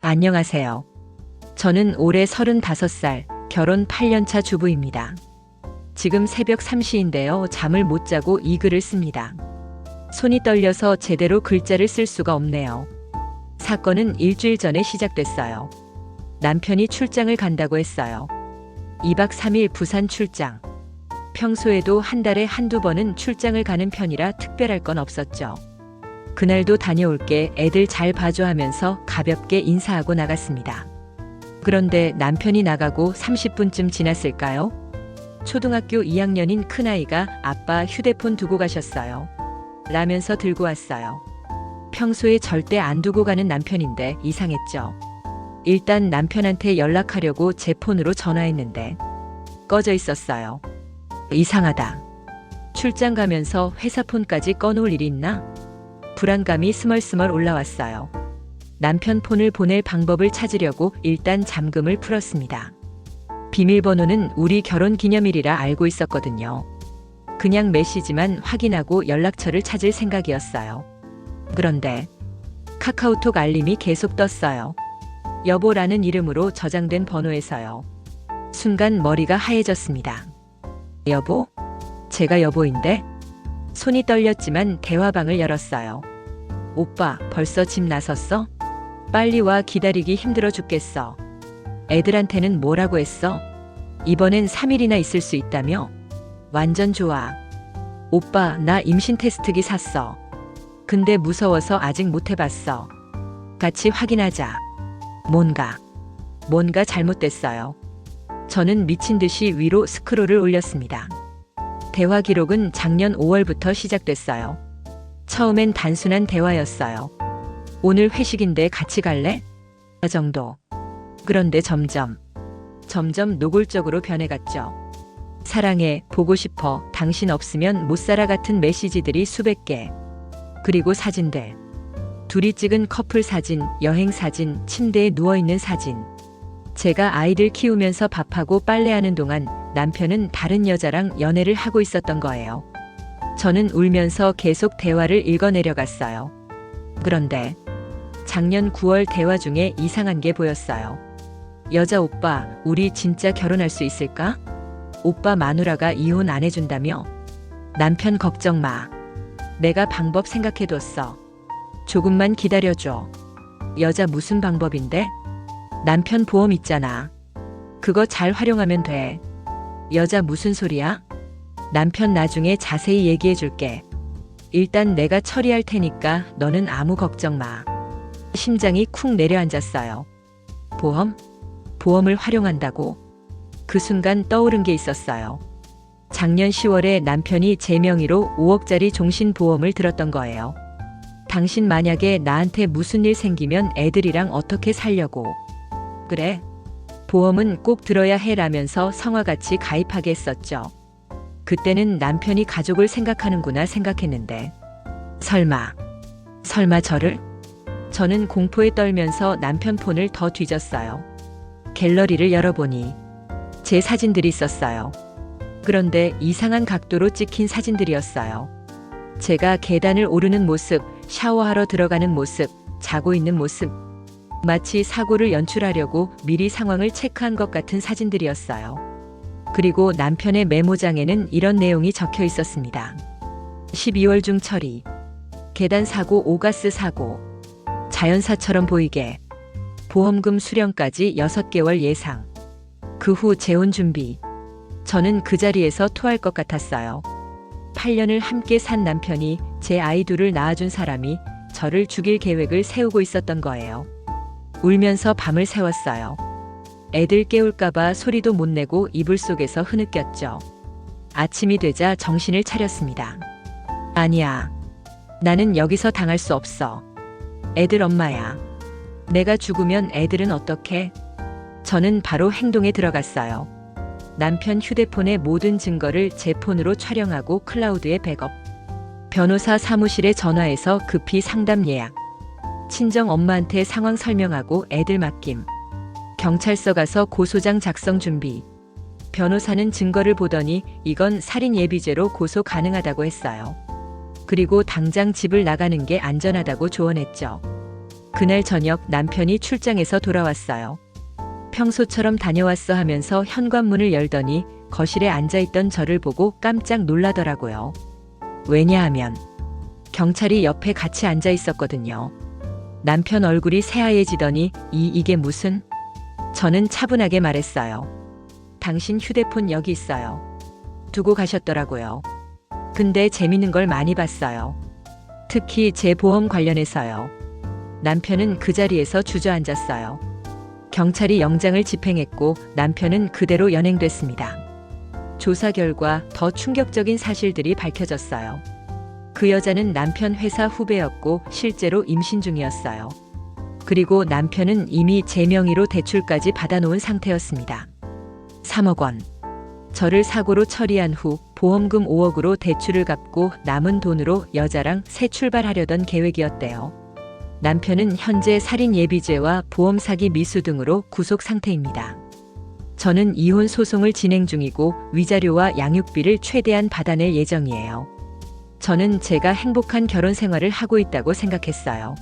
안녕하세요. 저는 올해 35살, 결혼 8년차 주부입니다. 지금 새벽 3시인데요. 잠을 못 자고 이 글을 씁니다. 손이 떨려서 제대로 글자를 쓸 수가 없네요. 사건은 일주일 전에 시작됐어요. 남편이 출장을 간다고 했어요. 2박 3일 부산 출장. 평소에도 한 달에 한두 번은 출장을 가는 편이라 특별할 건 없었죠. 그날도 다녀올게, 애들 잘 봐줘 하면서 가볍게 인사하고 나갔습니다. 그런데 남편이 나가고 30분쯤 지났을까요? 초등학교 2학년인 큰아이가 아빠 휴대폰 두고 가셨어요. 라면서 들고 왔어요. 평소에 절대 안 두고 가는 남편인데 이상했죠. 일단 남편한테 연락하려고 제 폰으로 전화했는데 꺼져 있었어요. 이상하다. 출장 가면서 회사 폰까지 꺼놓을 일이 있나? 불안감이 스멀스멀 올라왔어요. 남편 폰을 보낼 방법을 찾으려고 일단 잠금을 풀었습니다. 비밀번호는 우리 결혼 기념일이라 알고 있었거든요. 그냥 메시지만 확인하고 연락처를 찾을 생각이었어요. 그런데 카카오톡 알림이 계속 떴어요. 여보라는 이름으로 저장된 번호에서요. 순간 머리가 하얘졌습니다. 여보? 제가 여보인데? 손이 떨렸지만 대화방을 열었어요. 오빠, 벌써 집 나섰어? 빨리 와, 기다리기 힘들어 죽겠어. 애들한테는 뭐라고 했어? 이번엔 3일이나 있을 수 있다며? 완전 좋아. 오빠, 나 임신 테스트기 샀어. 근데 무서워서 아직 못 해봤어. 같이 확인하자. 뭔가 잘못됐어요. 저는 미친 듯이 위로 스크롤을 올렸습니다. 대화 기록은 작년 5월부터 시작됐어요. 처음엔 단순한 대화였어요. 오늘 회식인데 같이 갈래? 그 정도. 그런데 점점 노골적으로 변해갔죠. 사랑해, 보고 싶어, 당신 없으면 못 살아 같은 메시지들이 수백 개. 그리고 사진들. 둘이 찍은 커플 사진, 여행 사진, 침대에 누워있는 사진. 제가 아이들 키우면서 밥하고 빨래하는 동안 남편은 다른 여자랑 연애를 하고 있었던 거예요. 저는 울면서 계속 대화를 읽어내려갔어요. 그런데 작년 9월 대화 중에 이상한 게 보였어요. 여자 오빠, 우리 진짜 결혼할 수 있을까? 오빠 마누라가 이혼 안 해준다며? 남편 걱정 마. 내가 방법 생각해뒀어. 조금만 기다려줘. 여자 무슨 방법인데? 남편 보험 있잖아. 그거 잘 활용하면 돼. 여자 무슨 소리야? 남편 나중에 자세히 얘기해 줄게. 일단 내가 처리할 테니까 너는 아무 걱정 마. 심장이 쿵 내려앉았어요. 보험을 활용한다고? 그 순간 떠오른 게 있었어요. 작년 10월에 남편이 제 명의로 5억짜리 종신보험을 들었던 거예요. 당신 만약에 나한테 무슨 일 생기면 애들이랑 어떻게 살려고? 그래. 보험은 꼭 들어야 해라면서 성화같이 가입하게 했었죠. 그때는 남편이 가족을 생각하는구나 생각했는데 설마 저를? 저는 공포에 떨면서 남편 폰을 더 뒤졌어요. 갤러리를 열어보니 제 사진들이 있었어요. 그런데 이상한 각도로 찍힌 사진들이었어요. 제가 계단을 오르는 모습, 샤워하러 들어가는 모습, 자고 있는 모습. 마치 사고를 연출하려고 미리 상황을 체크한 것 같은 사진들이었어요. 그리고 남편의 메모장에는 이런 내용이 적혀 있었습니다. 12월 중 처리. 계단 사고, 오가스 사고. 자연사처럼 보이게. 보험금 수령까지 6개월 예상. 그 후 재혼 준비. 저는 그 자리에서 토할 것 같았어요. 8년을 함께 산 남편이, 제 아이 둘을 낳아준 사람이 저를 죽일 계획을 세우고 있었던 거예요. 울면서 밤을 새웠어요. 애들 깨울까봐 소리도 못 내고 이불 속에서 흐느꼈죠. 아침이 되자 정신을 차렸습니다. 아니야. 나는 여기서 당할 수 없어. 애들 엄마야. 내가 죽으면 애들은 어떡해? 저는 바로 행동에 들어갔어요. 남편 휴대폰의 모든 증거를 제 폰으로 촬영하고 클라우드에 백업. 변호사 사무실에 전화해서 급히 상담 예약. 친정 엄마한테 상황 설명하고 애들 맡김. 경찰서 가서 고소장 작성 준비. 변호사는 증거를 보더니 이건 살인 예비죄로 고소 가능하다고 했어요. 그리고 당장 집을 나가는 게 안전하다고 조언했죠. 그날 저녁 남편이 출장에서 돌아왔어요. 평소처럼 다녀왔어 하면서 현관문을 열더니 거실에 앉아있던 저를 보고 깜짝 놀라더라고요. 왜냐하면 경찰이 옆에 같이 앉아 있었거든요. 남편 얼굴이 새하얘지더니 이게 무슨? 저는 차분하게 말했어요. 당신 휴대폰 여기 있어요. 두고 가셨더라고요. 근데 재밌는 걸 많이 봤어요. 특히 제 보험 관련해서요. 남편은 그 자리에서 주저앉았어요. 경찰이 영장을 집행했고 남편은 그대로 연행됐습니다. 조사 결과 더 충격적인 사실들이 밝혀졌어요. 그 여자는 남편 회사 후배였고 실제로 임신 중이었어요. 그리고 남편은 이미 제 명의로 대출까지 받아놓은 상태였습니다. 3억 원. 저를 사고로 처리한 후 보험금 5억으로 대출을 갚고 남은 돈으로 여자랑 새 출발하려던 계획이었대요. 남편은 현재 살인 예비죄와 보험 사기 미수 등으로 구속 상태입니다. 저는 이혼 소송을 진행 중이고 위자료와 양육비를 최대한 받아낼 예정이에요. 저는 제가 행복한 결혼 생활을 하고 있다고 생각했어요.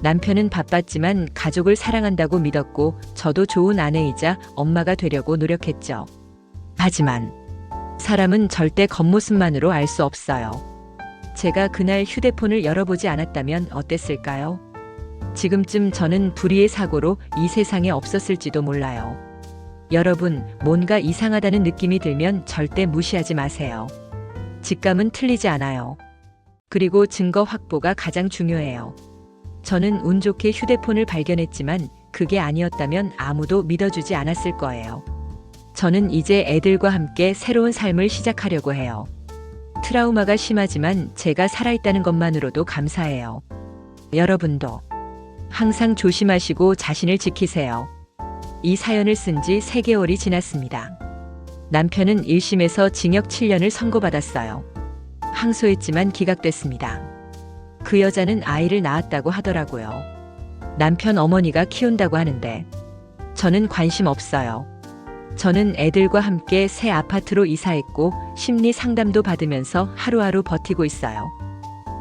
남편은 바빴지만 가족을 사랑한다고 믿었고 저도 좋은 아내이자 엄마가 되려고 노력했죠. 하지만 사람은 절대 겉모습만으로 알 수 없어요. 제가 그날 휴대폰을 열어보지 않았다면 어땠을까요? 지금쯤 저는 불의의 사고로 이 세상에 없었을지도 몰라요. 여러분, 뭔가 이상하다는 느낌이 들면 절대 무시하지 마세요. 직감은 틀리지 않아요. 그리고 증거 확보가 가장 중요해요. 저는 운 좋게 휴대폰을 발견했지만 그게 아니었다면 아무도 믿어주지 않았을 거예요. 저는 이제 애들과 함께 새로운 삶을 시작하려고 해요. 트라우마가 심하지만 제가 살아있다는 것만으로도 감사해요. 여러분도 항상 조심하시고 자신을 지키세요. 이 사연을 쓴 지 3개월이 지났습니다. 남편은 1심에서 징역 7년을 선고받았어요. 항소했지만 기각됐습니다. 그 여자는 아이를 낳았다고 하더라고요. 남편 어머니가 키운다고 하는데 저는 관심 없어요. 저는 애들과 함께 새 아파트로 이사했고 심리 상담도 받으면서 하루하루 버티고 있어요.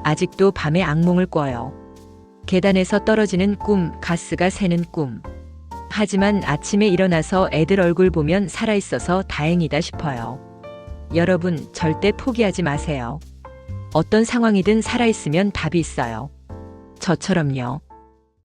아직도 밤에 악몽을 꿔요. 계단에서 떨어지는 꿈, 가스가 새는 꿈. 하지만 아침에 일어나서 애들 얼굴 보면 살아있어서 다행이다 싶어요. 여러분, 절대 포기하지 마세요. 어떤 상황이든 살아있으면 답이 있어요. 저처럼요.